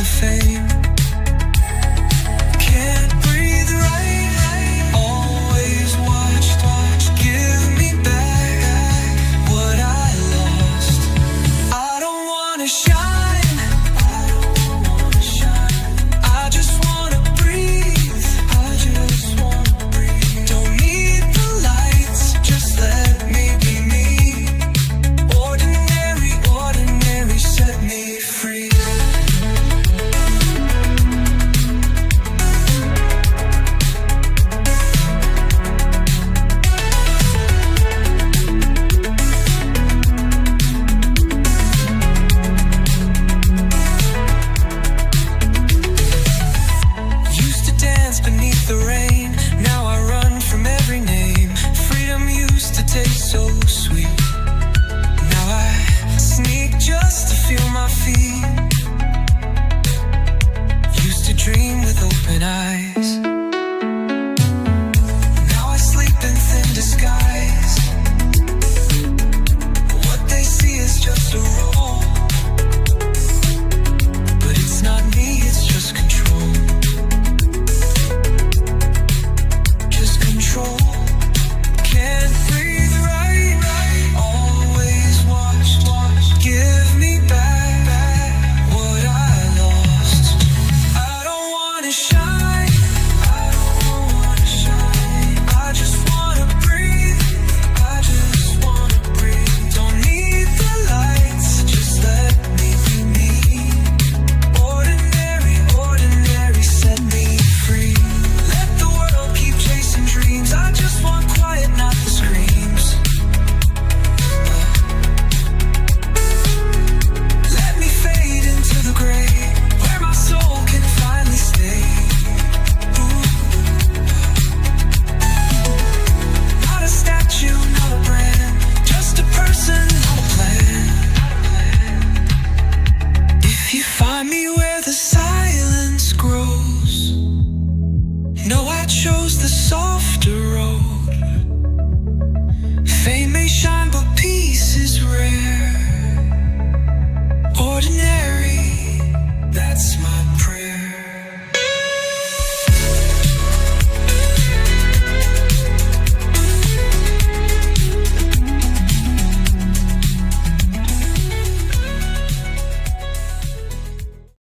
the fame. Can't breathe right, always watched, give me back what I lost. I don't wanna shine, I just wanna breathe, don't need the lights, just let me be me. Ordinary, set me free. Used to dance beneath the rain, now I run from every name. Freedom used to taste so sweet, now I sneak just to feel my feet. Used to dream with open eyes, now I sleep in thin disguise. What they see is just a role, but it's not me, it's just control. Just control. Can't breathe right, always watched, give me back what I lost. I don't wanna shine, I just wanna breathe, don't need the lights, just let me be me. Ordinary, set me free. Let the world keep chasing dreams, I just want quiet, not the screams. Let me fade into the gray, where my soul can finally stay. Not a statue, not a brand, just a person, not a plan. If you find me where